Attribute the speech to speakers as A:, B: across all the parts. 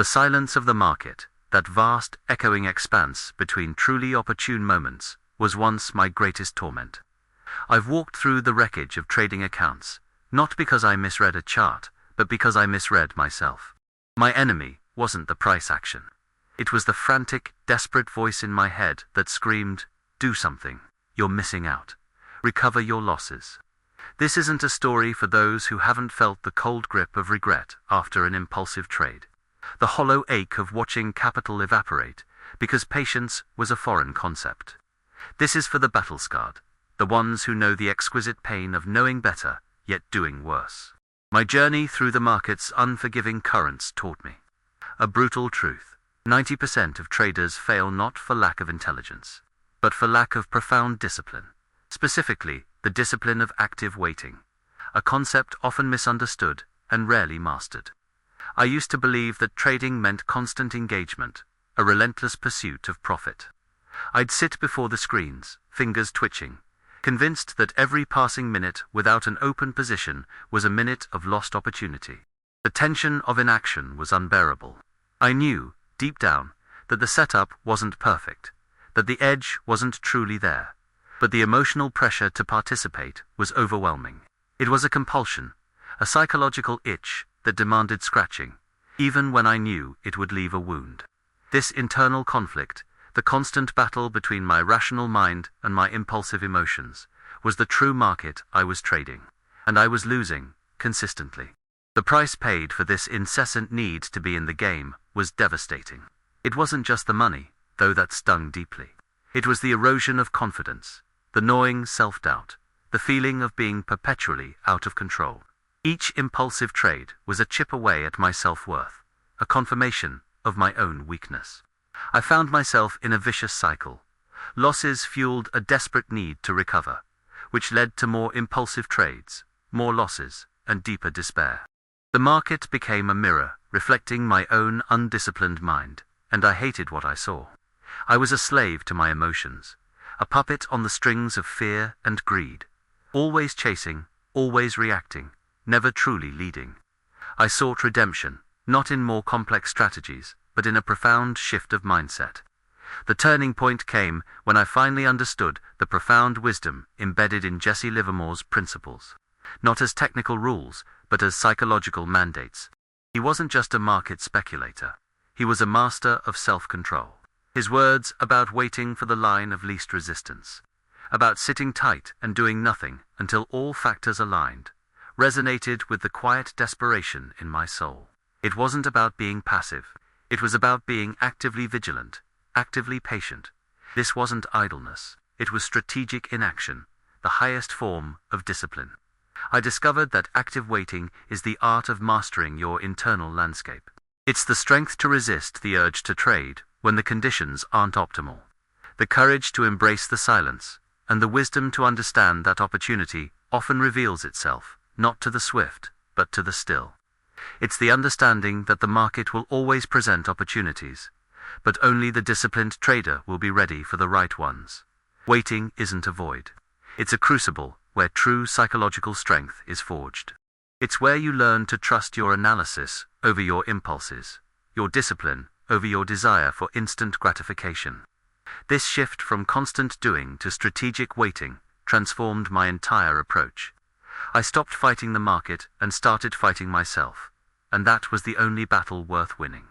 A: The silence of the market, that vast, echoing expanse between truly opportune moments, was once my greatest torment. I've walked through the wreckage of trading accounts, not because I misread a chart, but because I misread myself. My enemy wasn't the price action. It was the frantic, desperate voice in my head that screamed, "Do something. You're missing out. Recover your losses." This isn't a story for those who haven't felt the cold grip of regret after an impulsive trade, the hollow ache of watching capital evaporate because patience was a foreign concept. This is for the battle-scarred, the ones who know the exquisite pain of knowing better, yet doing worse. My journey through the market's unforgiving currents taught me a brutal truth. 90% of traders fail not for lack of intelligence, but for lack of profound discipline, specifically the discipline of active waiting, a concept often misunderstood and rarely mastered. I used to believe that trading meant constant engagement, a relentless pursuit of profit. I'd sit before the screens, fingers twitching, convinced that every passing minute without an open position was a minute of lost opportunity. The tension of inaction was unbearable. I knew, deep down, that the setup wasn't perfect, that the edge wasn't truly there, but the emotional pressure to participate was overwhelming. It was a compulsion, a psychological itch that demanded scratching, even when I knew it would leave a wound. This internal conflict, the constant battle between my rational mind and my impulsive emotions, was the true market I was trading, and I was losing, consistently. The price paid for this incessant need to be in the game was devastating. It wasn't just the money, though that stung deeply. It was the erosion of confidence, the gnawing self-doubt, the feeling of being perpetually out of control. Each impulsive trade was a chip away at my self-worth, a confirmation of my own weakness. I found myself in a vicious cycle. Losses fueled a desperate need to recover, which led to more impulsive trades, more losses, and deeper despair. The market became a mirror, reflecting my own undisciplined mind, and I hated what I saw. I was a slave to my emotions, a puppet on the strings of fear and greed, always chasing, always reacting, never truly leading. I sought redemption, not in more complex strategies, but in a profound shift of mindset. The turning point came when I finally understood the profound wisdom embedded in Jesse Livermore's principles, not as technical rules, but as psychological mandates. He wasn't just a market speculator. He was a master of self-control. His words about waiting for the line of least resistance, about sitting tight and doing nothing until all factors aligned, resonated with the quiet desperation in my soul. It wasn't about being passive. It was about being actively vigilant, actively patient. This wasn't idleness. It was strategic inaction, the highest form of discipline. I discovered that active waiting is the art of mastering your internal landscape. It's the strength to resist the urge to trade when the conditions aren't optimal, the courage to embrace the silence, and the wisdom to understand that opportunity often reveals itself, not to the swift, but to the still. It's the understanding that the market will always present opportunities, but only the disciplined trader will be ready for the right ones. Waiting isn't a void. It's a crucible where true psychological strength is forged. It's where you learn to trust your analysis over your impulses, your discipline over your desire for instant gratification. This shift from constant doing to strategic waiting transformed my entire approach. I stopped fighting the market and started fighting myself, and that was the only battle worth winning.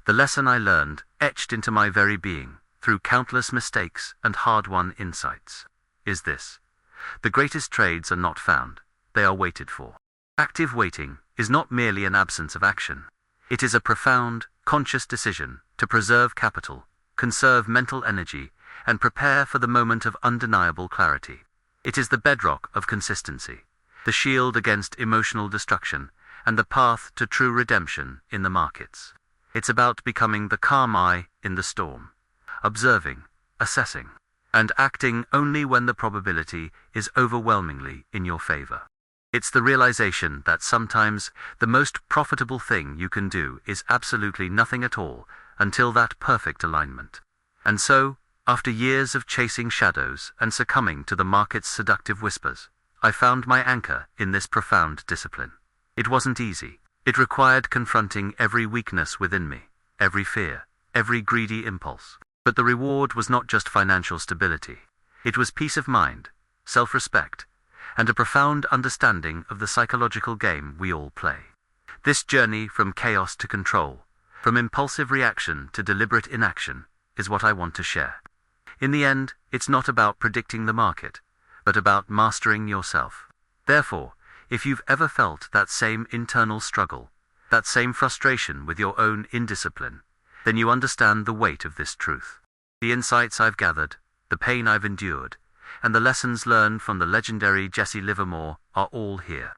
A: The lesson I learned, etched into my very being, through countless mistakes and hard-won insights, is this: the greatest trades are not found, they are waited for. Active waiting is not merely an absence of action. It is a profound, conscious decision to preserve capital, conserve mental energy, and prepare for the moment of undeniable clarity. It is the bedrock of consistency, the shield against emotional destruction, and the path to true redemption in the markets. It's about becoming the calm eye in the storm, observing, assessing, and acting only when the probability is overwhelmingly in your favor. It's the realization that sometimes the most profitable thing you can do is absolutely nothing at all until that perfect alignment. And so, after years of chasing shadows and succumbing to the market's seductive whispers, I found my anchor in this profound discipline. It wasn't easy. It required confronting every weakness within me, every fear, every greedy impulse. But the reward was not just financial stability. It was peace of mind, self-respect, and a profound understanding of the psychological game we all play. This journey from chaos to control, from impulsive reaction to deliberate inaction, is what I want to share. In the end, it's not about predicting the market, but about mastering yourself. Therefore, if you've ever felt that same internal struggle, that same frustration with your own indiscipline, then you understand the weight of this truth. The insights I've gathered, the pain I've endured, and the lessons learned from the legendary Jesse Livermore are all here.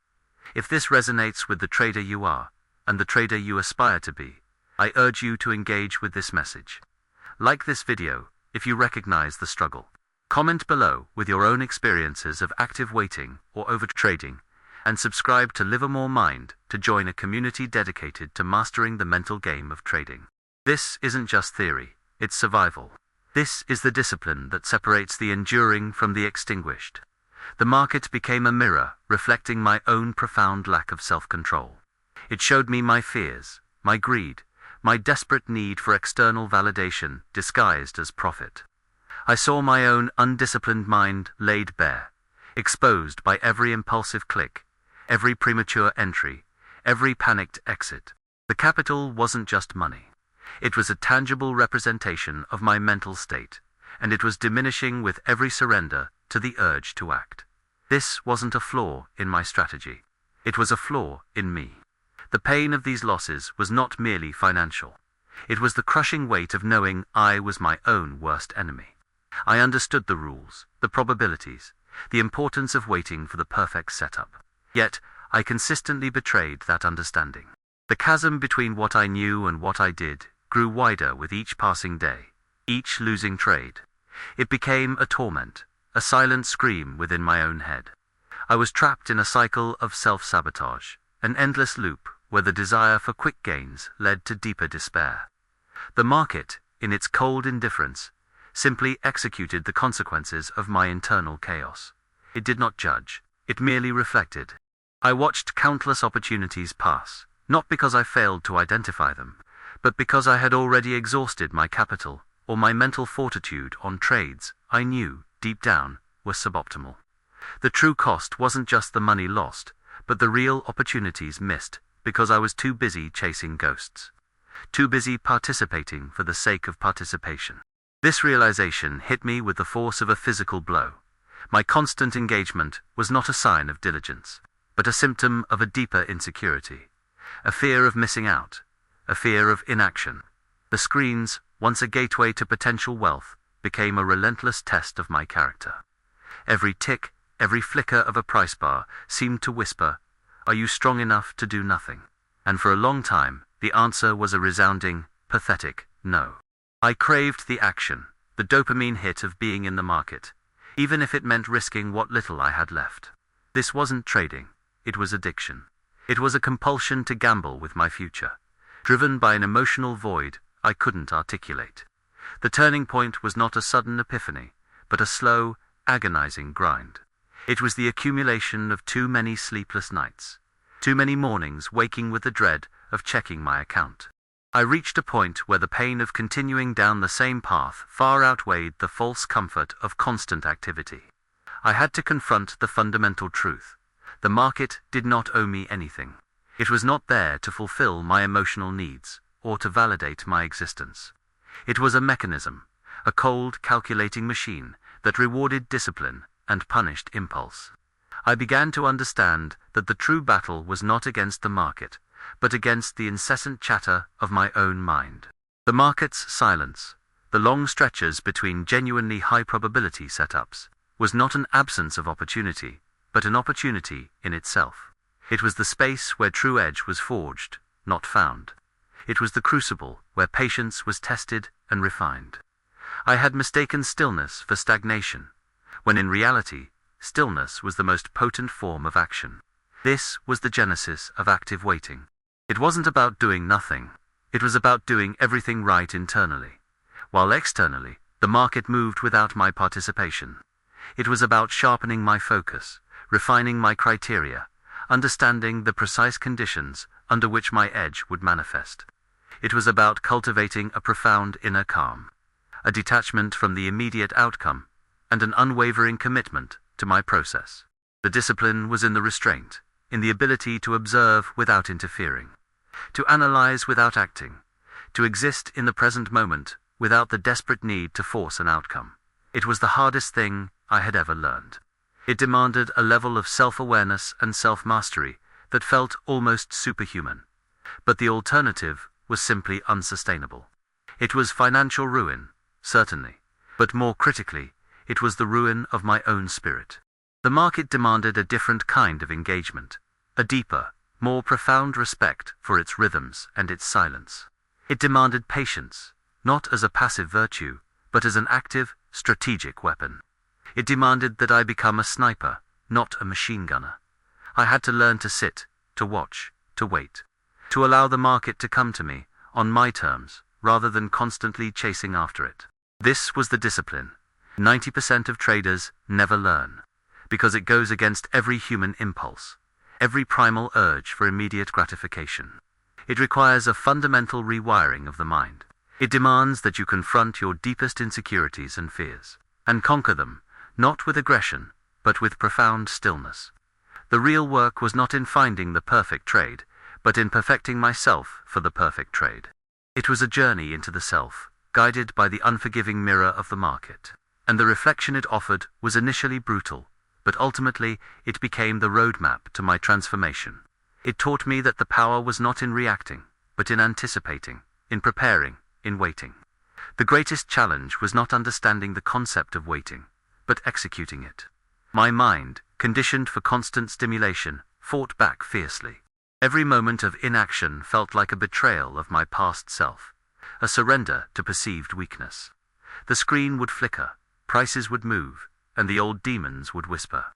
A: If this resonates with the trader you are, and the trader you aspire to be, I urge you to engage with this message. Like this video if you recognize the struggle. Comment below with your own experiences of active waiting or overtrading, and subscribe to Livermore Mind to join a community dedicated to mastering the mental game of trading. This isn't just theory, it's survival. This is the discipline that separates the enduring from the extinguished. The market became a mirror reflecting my own profound lack of self-control. It showed me my fears, my greed, my desperate need for external validation disguised as profit. I saw my own undisciplined mind laid bare, exposed by every impulsive click, every premature entry, every panicked exit. The capital wasn't just money. It was a tangible representation of my mental state, and it was diminishing with every surrender to the urge to act. This wasn't a flaw in my strategy. It was a flaw in me. The pain of these losses was not merely financial. It was the crushing weight of knowing I was my own worst enemy. I understood the rules, the probabilities, the importance of waiting for the perfect setup. Yet, I consistently betrayed that understanding. The chasm between what I knew and what I did grew wider with each passing day, each losing trade. It became a torment, a silent scream within my own head. I was trapped in a cycle of self-sabotage, an endless loop where the desire for quick gains led to deeper despair. The market, in its cold indifference, simply executed the consequences of my internal chaos. It did not judge, it merely reflected. I watched countless opportunities pass, not because I failed to identify them, but because I had already exhausted my capital or my mental fortitude on trades I knew, deep down, were suboptimal. The true cost wasn't just the money lost, but the real opportunities missed because I was too busy chasing ghosts, too busy participating for the sake of participation. This realization hit me with the force of a physical blow. My constant engagement was not a sign of diligence, but a symptom of a deeper insecurity, a fear of missing out, a fear of inaction. The screens, once a gateway to potential wealth, became a relentless test of my character. Every tick, every flicker of a price bar seemed to whisper, "Are you strong enough to do nothing?" And for a long time, the answer was a resounding, pathetic no. I craved the action, the dopamine hit of being in the market, even if it meant risking what little I had left. This wasn't trading, it was addiction. It was a compulsion to gamble with my future, driven by an emotional void I couldn't articulate. The turning point was not a sudden epiphany, but a slow, agonizing grind. It was the accumulation of too many sleepless nights, too many mornings waking with the dread of checking my account. I reached a point where the pain of continuing down the same path far outweighed the false comfort of constant activity. I had to confront the fundamental truth. The market did not owe me anything. It was not there to fulfill my emotional needs, or to validate my existence. It was a mechanism, a cold, calculating machine that rewarded discipline and punished impulse. I began to understand that the true battle was not against the market, but against the incessant chatter of my own mind. The market's silence, the long stretches between genuinely high-probability setups, was not an absence of opportunity, but an opportunity in itself. It was the space where true edge was forged, not found. It was the crucible where patience was tested and refined. I had mistaken stillness for stagnation, when in reality, stillness was the most potent form of action. This was the genesis of active waiting. It wasn't about doing nothing. It was about doing everything right internally, while externally, the market moved without my participation. It was about sharpening my focus, refining my criteria, understanding the precise conditions under which my edge would manifest. It was about cultivating a profound inner calm, a detachment from the immediate outcome, and an unwavering commitment to my process. The discipline was in the restraint, in the ability to observe without interfering, to analyze without acting, to exist in the present moment without the desperate need to force an outcome. It was the hardest thing I had ever learned. It demanded a level of self-awareness and self-mastery that felt almost superhuman. But the alternative was simply unsustainable. It was financial ruin, certainly, but more critically, it was the ruin of my own spirit. The market demanded a different kind of engagement, a deeper, more profound respect for its rhythms and its silence. It demanded patience, not as a passive virtue, but as an active, strategic weapon. It demanded that I become a sniper, not a machine gunner. I had to learn to sit, to watch, to wait, to allow the market to come to me, on my terms, rather than constantly chasing after it. This was the discipline 90% of traders never learn, because it goes against every human impulse, every primal urge for immediate gratification. It requires a fundamental rewiring of the mind. It demands that you confront your deepest insecurities and fears, and conquer them, not with aggression, but with profound stillness. The real work was not in finding the perfect trade, but in perfecting myself for the perfect trade. It was a journey into the self, guided by the unforgiving mirror of the market. And the reflection it offered was initially brutal, but ultimately it became the roadmap to my transformation. It taught me that the power was not in reacting, but in anticipating, in preparing, in waiting. The greatest challenge was not understanding the concept of waiting, but executing it. My mind, conditioned for constant stimulation, fought back fiercely. Every moment of inaction felt like a betrayal of my past self, a surrender to perceived weakness. The screen would flicker, prices would move, and the old demons would whisper.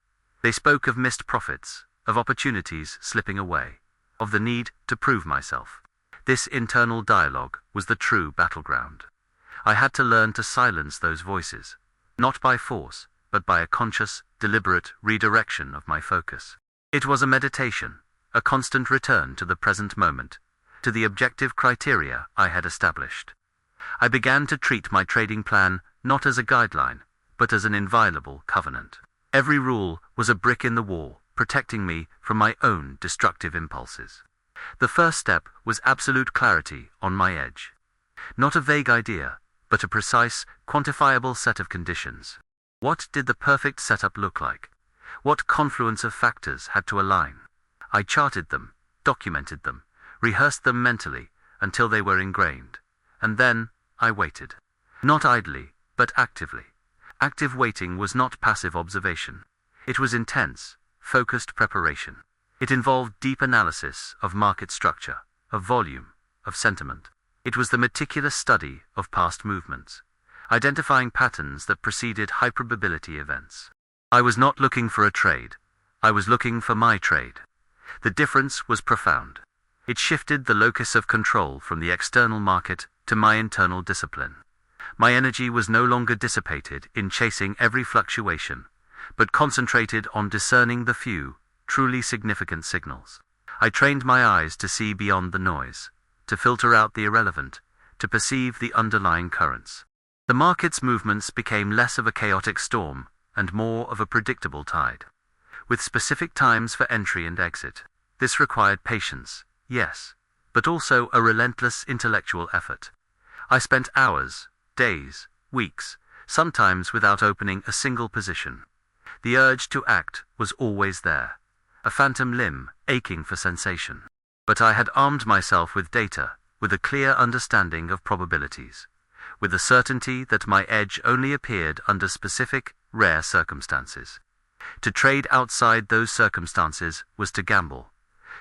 A: They spoke of missed profits, of opportunities slipping away, of the need to prove myself. This internal dialogue was the true battleground. I had to learn to silence those voices, not by force, but by a conscious, deliberate redirection of my focus. It was a meditation, a constant return to the present moment, to the objective criteria I had established. I began to treat my trading plan not as a guideline, but as an inviolable covenant. Every rule was a brick in the wall, protecting me from my own destructive impulses. The first step was absolute clarity on my edge. Not a vague idea, but a precise, quantifiable set of conditions. What did the perfect setup look like? What confluence of factors had to align? I charted them, documented them, rehearsed them mentally until they were ingrained. And then I waited. Not idly, but actively. Active waiting was not passive observation. It was intense, focused preparation. It involved deep analysis of market structure, of volume, of sentiment. It was the meticulous study of past movements, identifying patterns that preceded high-probability events. I was not looking for a trade. I was looking for my trade. The difference was profound. It shifted the locus of control from the external market to my internal discipline. My energy was no longer dissipated in chasing every fluctuation, but concentrated on discerning the few, truly significant signals. I trained my eyes to see beyond the noise, to filter out the irrelevant, to perceive the underlying currents. The market's movements became less of a chaotic storm and more of a predictable tide, with specific times for entry and exit. This required patience, yes, but also a relentless intellectual effort. I spent hours, days, weeks, sometimes without opening a single position. The urge to act was always there, a phantom limb aching for sensation. But I had armed myself with data, with a clear understanding of probabilities, with the certainty that my edge only appeared under specific, rare circumstances. To trade outside those circumstances was to gamble,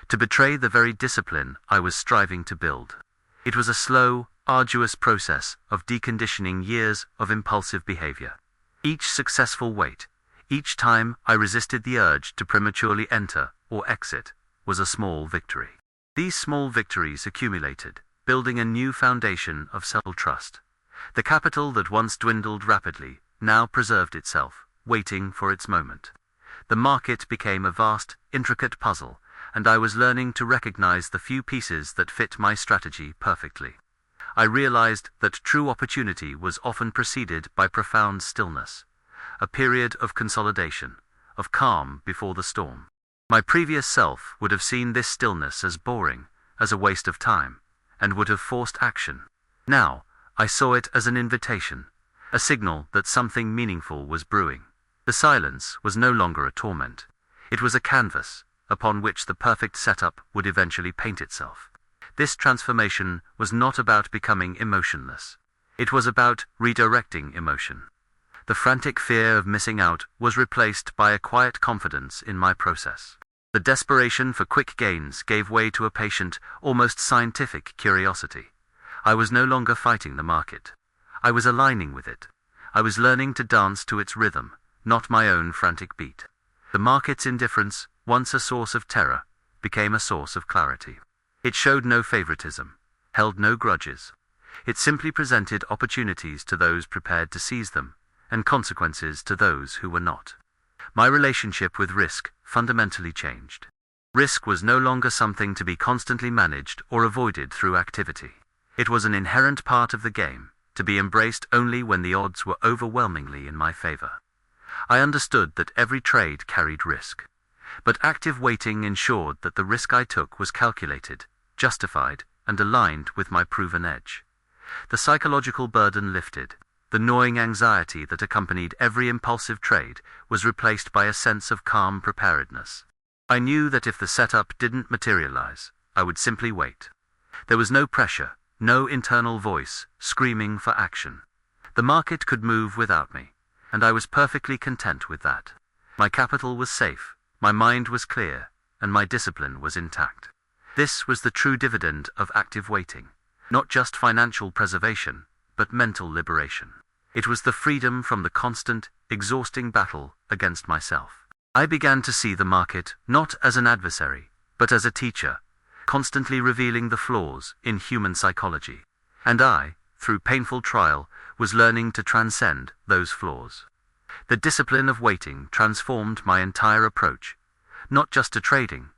A: to betray the very discipline I was striving to build. It was a slow, arduous process of deconditioning years of impulsive behavior. Each successful wait, each time I resisted the urge to prematurely enter or exit, was a small victory. These small victories accumulated, building a new foundation of self-trust. The capital that once dwindled rapidly now preserved itself, waiting for its moment. The market became a vast, intricate puzzle, and I was learning to recognize the few pieces that fit my strategy perfectly. I realized that true opportunity was often preceded by profound stillness, a period of consolidation, of calm before the storm. My previous self would have seen this stillness as boring, as a waste of time, and would have forced action. Now, I saw it as an invitation, a signal that something meaningful was brewing. The silence was no longer a torment. It was a canvas, upon which the perfect setup would eventually paint itself. This transformation was not about becoming emotionless. It was about redirecting emotion. The frantic fear of missing out was replaced by a quiet confidence in my process. The desperation for quick gains gave way to a patient, almost scientific curiosity. I was no longer fighting the market. I was aligning with it. I was learning to dance to its rhythm, not my own frantic beat. The market's indifference, once a source of terror, became a source of clarity. It showed no favoritism, held no grudges. It simply presented opportunities to those prepared to seize them, and consequences to those who were not. My relationship with risk fundamentally changed. Risk was no longer something to be constantly managed or avoided through activity. It was an inherent part of the game, to be embraced only when the odds were overwhelmingly in my favor. I understood that every trade carried risk, but active waiting ensured that the risk I took was calculated, justified, and aligned with my proven edge. The psychological burden lifted. The gnawing anxiety that accompanied every impulsive trade was replaced by a sense of calm preparedness. I knew that if the setup didn't materialize, I would simply wait. There was no pressure, no internal voice screaming for action. The market could move without me, and I was perfectly content with that. My capital was safe, my mind was clear, and my discipline was intact. This was the true dividend of active waiting, not just financial preservation, but mental liberation. It was the freedom from the constant, exhausting battle against myself. I began to see the market not as an adversary, but as a teacher, constantly revealing the flaws in human psychology. And I, through painful trial, was learning to transcend those flaws. The discipline of waiting transformed my entire approach, not just to trading,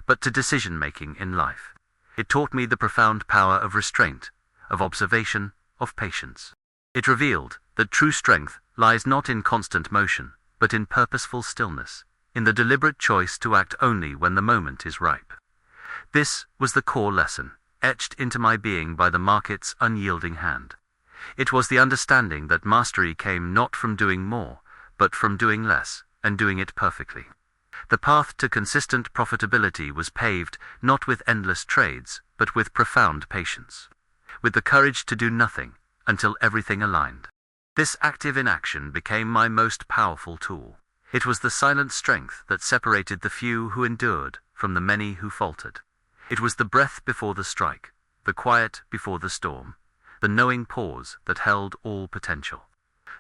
A: but to decision-making in life. It taught me the profound power of restraint, of observation, of patience. It revealed that true strength lies not in constant motion, but in purposeful stillness, in the deliberate choice to act only when the moment is ripe. This was the core lesson, etched into my being by the market's unyielding hand. It was the understanding that mastery came not from doing more, but from doing less, and doing it perfectly. The path to consistent profitability was paved not with endless trades, but with profound patience, with the courage to do nothing until everything aligned. This active inaction became my most powerful tool. It was the silent strength that separated the few who endured from the many who faltered. It was the breath before the strike, the quiet before the storm, the knowing pause that held all potential.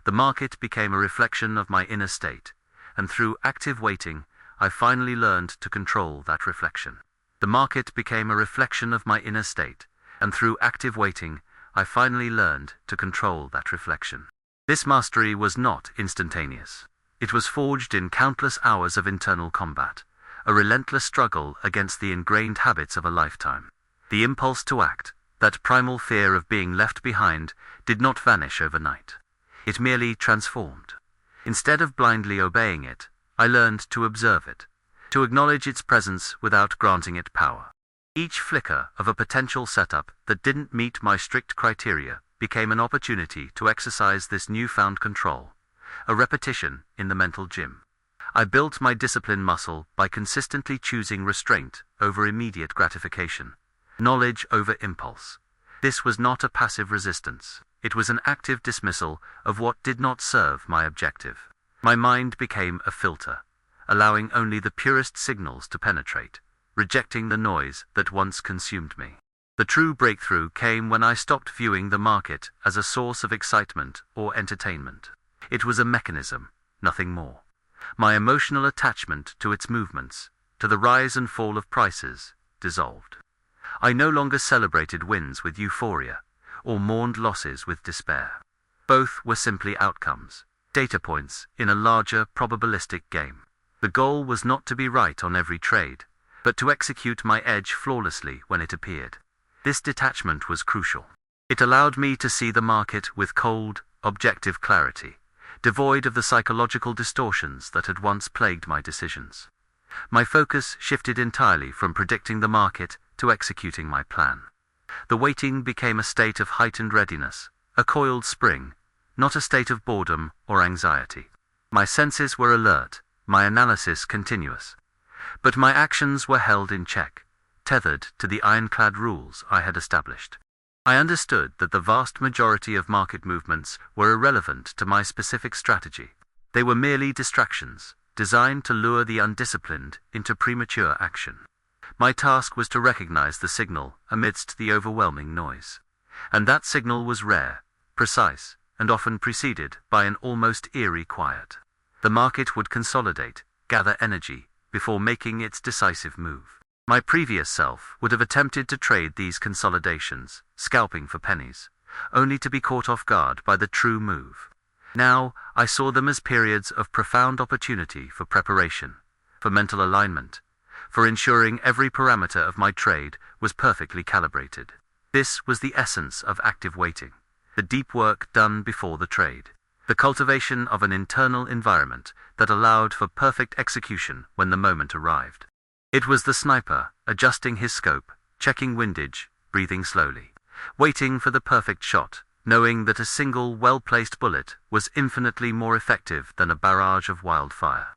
A: The market became a reflection of my inner state, and through active waiting, I finally learned to control that reflection. The market became a reflection of my inner state, and through active waiting, I finally learned to control that reflection. This mastery was not instantaneous. It was forged in countless hours of internal combat, a relentless struggle against the ingrained habits of a lifetime. The impulse to act, that primal fear of being left behind, did not vanish overnight. It merely transformed. Instead of blindly obeying it, I learned to observe it, to acknowledge its presence without granting it power. Each flicker of a potential setup that didn't meet my strict criteria became an opportunity to exercise this newfound control, a repetition in the mental gym. I built my discipline muscle by consistently choosing restraint over immediate gratification, knowledge over impulse. This was not a passive resistance. It was an active dismissal of what did not serve my objective. My mind became a filter, allowing only the purest signals to penetrate, rejecting the noise that once consumed me. The true breakthrough came when I stopped viewing the market as a source of excitement or entertainment. It was a mechanism, nothing more. My emotional attachment to its movements, to the rise and fall of prices, dissolved. I no longer celebrated wins with euphoria, or mourned losses with despair. Both were simply outcomes, data points in a larger probabilistic game. The goal was not to be right on every trade, but to execute my edge flawlessly when it appeared. This detachment was crucial. It allowed me to see the market with cold, objective clarity, devoid of the psychological distortions that had once plagued my decisions. My focus shifted entirely from predicting the market to executing my plan. The waiting became a state of heightened readiness, a coiled spring, not a state of boredom or anxiety. My senses were alert, my analysis continuous. But my actions were held in check, tethered to the ironclad rules I had established. I understood that the vast majority of market movements were irrelevant to my specific strategy. They were merely distractions, designed to lure the undisciplined into premature action. My task was to recognize the signal amidst the overwhelming noise. And that signal was rare, precise, and often preceded by an almost eerie quiet. The market would consolidate, gather energy, before making its decisive move. My previous self would have attempted to trade these consolidations, scalping for pennies, only to be caught off guard by the true move. Now, I saw them as periods of profound opportunity for preparation, for mental alignment, for ensuring every parameter of my trade was perfectly calibrated. This was the essence of active waiting, the deep work done before the trade, the cultivation of an internal environment that allowed for perfect execution when the moment arrived. It was the sniper, adjusting his scope, checking windage, breathing slowly, waiting for the perfect shot, knowing that a single well-placed bullet was infinitely more effective than a barrage of wildfire.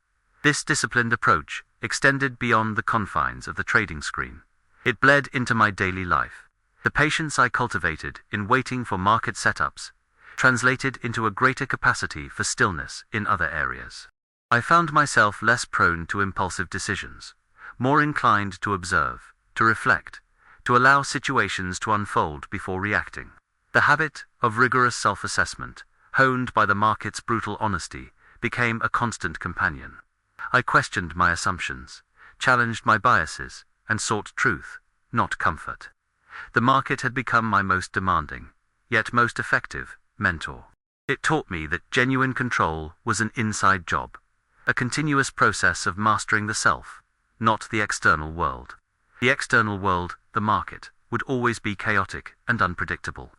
A: This disciplined approach extended beyond the confines of the trading screen. It bled into my daily life. The patience I cultivated in waiting for market setups translated into a greater capacity for stillness in other areas. I found myself less prone to impulsive decisions, more inclined to observe, to reflect, to allow situations to unfold before reacting. The habit of rigorous self-assessment, honed by the market's brutal honesty, became a constant companion. I questioned my assumptions, challenged my biases, and sought truth, not comfort. The market had become my most demanding, yet most effective, mentor. It taught me that genuine control was an inside job, a continuous process of mastering the self, not the external world. The external world, the market, would always be chaotic and unpredictable.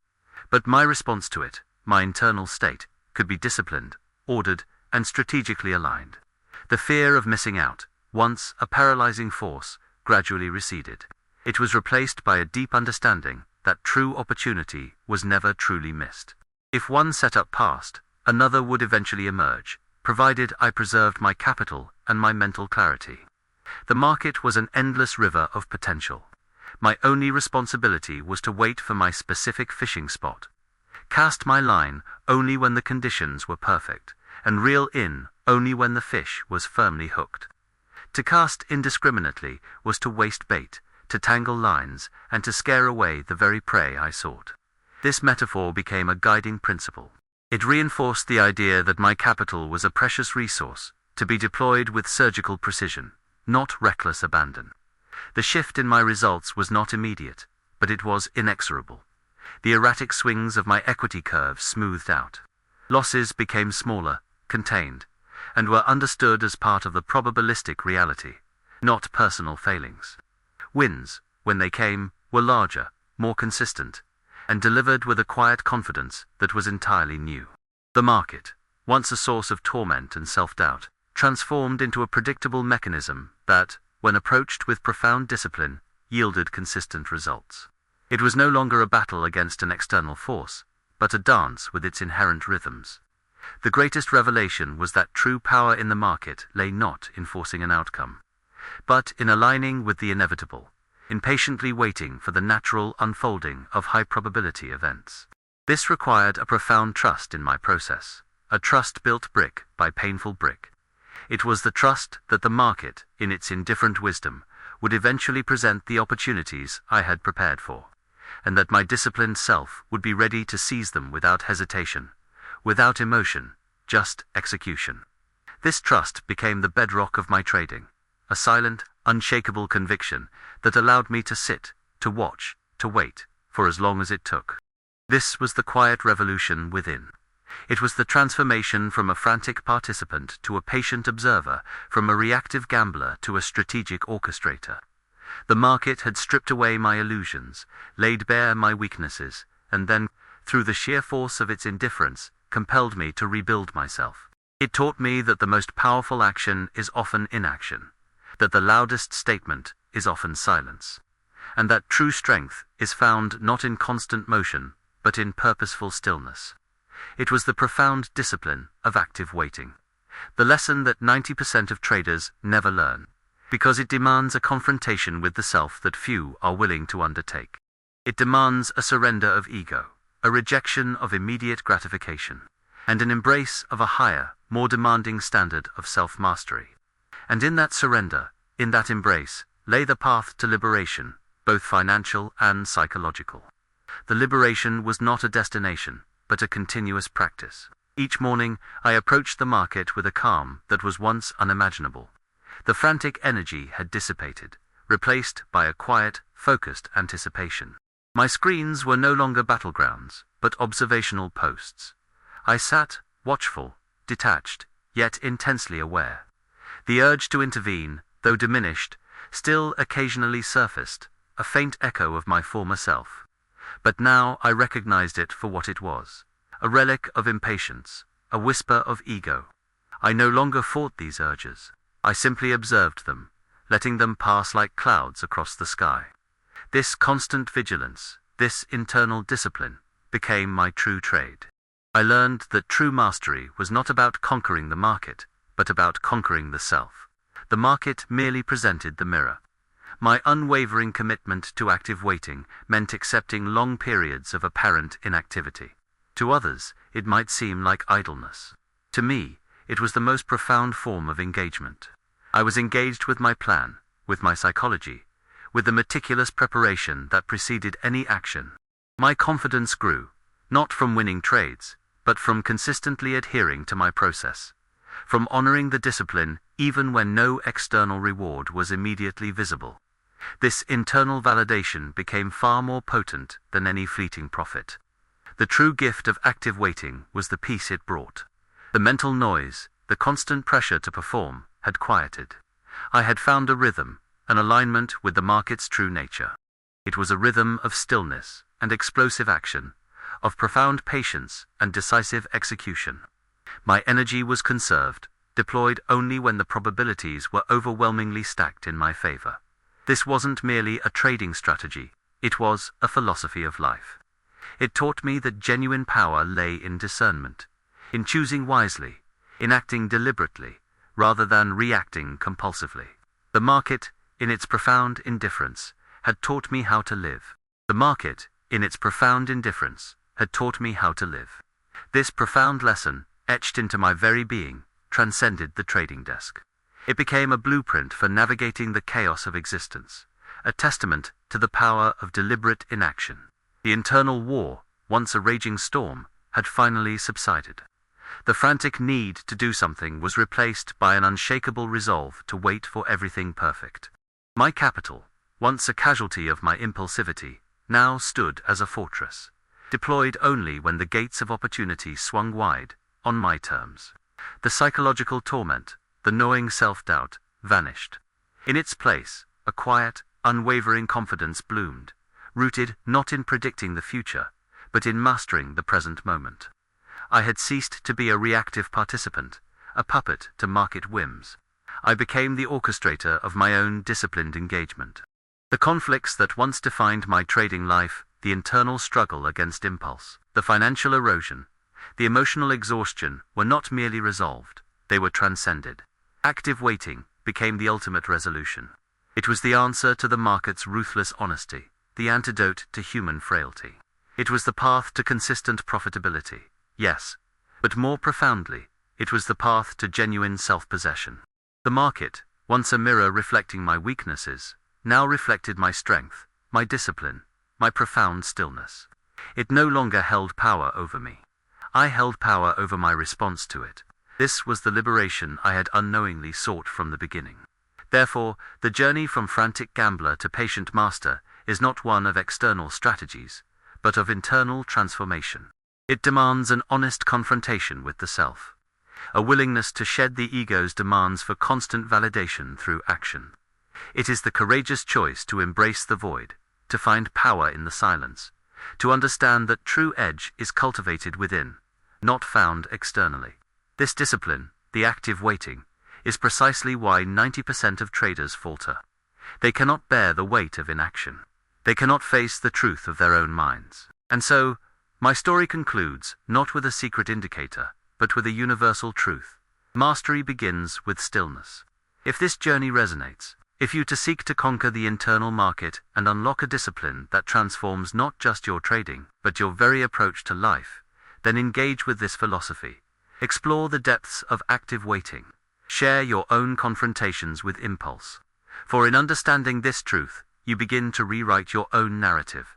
A: But my response to it, my internal state, could be disciplined, ordered, and strategically aligned. The fear of missing out, once a paralyzing force, gradually receded. It was replaced by a deep understanding that true opportunity was never truly missed. If one setup passed, another would eventually emerge, provided I preserved my capital and my mental clarity. The market was an endless river of potential. My only responsibility was to wait for my specific fishing spot, cast my line only when the conditions were perfect, and reel in only when the fish was firmly hooked. To cast indiscriminately was to waste bait, to tangle lines, and to scare away the very prey I sought. This metaphor became a guiding principle. It reinforced the idea that my capital was a precious resource, to be deployed with surgical precision, not reckless abandon. The shift in my results was not immediate, but it was inexorable. The erratic swings of my equity curve smoothed out. Losses became smaller, contained, and were understood as part of the probabilistic reality, not personal failings. Wins, when they came, were larger, more consistent, and delivered with a quiet confidence that was entirely new. The market, once a source of torment and self-doubt, transformed into a predictable mechanism that, when approached with profound discipline, yielded consistent results. It was no longer a battle against an external force, but a dance with its inherent rhythms. The greatest revelation was that true power in the market lay not in forcing an outcome, but in aligning with the inevitable, in patiently waiting for the natural unfolding of high-probability events. This required a profound trust in my process, a trust built brick by painful brick. It was the trust that the market, in its indifferent wisdom, would eventually present the opportunities I had prepared for, and that my disciplined self would be ready to seize them without hesitation, without emotion, just execution. This trust became the bedrock of my trading, a silent, unshakable conviction that allowed me to sit, to watch, to wait, for as long as it took. This was the quiet revolution within. It was the transformation from a frantic participant to a patient observer, from a reactive gambler to a strategic orchestrator. The market had stripped away my illusions, laid bare my weaknesses, and then, through the sheer force of its indifference, compelled me to rebuild myself. It taught me that the most powerful action is often inaction, that the loudest statement is often silence, and that true strength is found not in constant motion, but in purposeful stillness. It was the profound discipline of active waiting, the lesson that 90% of traders never learn, because it demands a confrontation with the self that few are willing to undertake. It demands a surrender of ego, a rejection of immediate gratification, and an embrace of a higher, more demanding standard of self-mastery. And in that surrender, in that embrace, lay the path to liberation, both financial and psychological. The liberation was not a destination, but a continuous practice. Each morning, I approached the market with a calm that was once unimaginable. The frantic energy had dissipated, replaced by a quiet, focused anticipation. My screens were no longer battlegrounds, but observational posts. I sat, watchful, detached, yet intensely aware. The urge to intervene, though diminished, still occasionally surfaced, a faint echo of my former self. But now I recognized it for what it was, a relic of impatience, a whisper of ego. I no longer fought these urges. I simply observed them, letting them pass like clouds across the sky. This constant vigilance, this internal discipline, became my true trade. I learned that true mastery was not about conquering the market, but about conquering the self. The market merely presented the mirror. My unwavering commitment to active waiting meant accepting long periods of apparent inactivity. To others, it might seem like idleness. To me, it was the most profound form of engagement. I was engaged with my plan, with my psychology, with the meticulous preparation that preceded any action. My confidence grew, not from winning trades, but from consistently adhering to my process, from honoring the discipline even when no external reward was immediately visible. This internal validation became far more potent than any fleeting profit. The true gift of active waiting was the peace it brought. The mental noise, the constant pressure to perform, had quieted. I had found a rhythm, an alignment with the market's true nature. It was a rhythm of stillness and explosive action, of profound patience and decisive execution. My energy was conserved, deployed only when the probabilities were overwhelmingly stacked in my favor. This wasn't merely a trading strategy, it was a philosophy of life. It taught me that genuine power lay in discernment, in choosing wisely, in acting deliberately, rather than reacting compulsively. The market, in its profound indifference, had taught me how to live. The market, in its profound indifference, had taught me how to live. This profound lesson, etched into my very being, transcended the trading desk. It became a blueprint for navigating the chaos of existence, a testament to the power of deliberate inaction. The internal war, once a raging storm, had finally subsided. The frantic need to do something was replaced by an unshakable resolve to wait for everything perfect. My capital, once a casualty of my impulsivity, now stood as a fortress, deployed only when the gates of opportunity swung wide, on my terms. The psychological torment, the gnawing self-doubt, vanished. In its place, a quiet, unwavering confidence bloomed, rooted not in predicting the future, but in mastering the present moment. I had ceased to be a reactive participant, a puppet to market whims. I became the orchestrator of my own disciplined engagement. The conflicts that once defined my trading life, the internal struggle against impulse, the financial erosion, the emotional exhaustion, were not merely resolved, they were transcended. Active waiting became the ultimate resolution. It was the answer to the market's ruthless honesty, the antidote to human frailty. It was the path to consistent profitability, yes, but more profoundly, it was the path to genuine self-possession. The market, once a mirror reflecting my weaknesses, now reflected my strength, my discipline, my profound stillness. It no longer held power over me. I held power over my response to it. This was the liberation I had unknowingly sought from the beginning. Therefore, the journey from frantic gambler to patient master is not one of external strategies, but of internal transformation. It demands an honest confrontation with the self, a willingness to shed the ego's demands for constant validation through action. It is the courageous choice to embrace the void, to find power in the silence, to understand that true edge is cultivated within, not found externally. This discipline, the active waiting, is precisely why 90% of traders falter. They cannot bear the weight of inaction. They cannot face the truth of their own minds. And so, my story concludes not with a secret indicator, but with a universal truth. Mastery begins with stillness. If this journey resonates, if you seek to conquer the internal market and unlock a discipline that transforms not just your trading, but your very approach to life, then engage with this philosophy. Explore the depths of active waiting. Share your own confrontations with impulse. For in understanding this truth, you begin to rewrite your own narrative.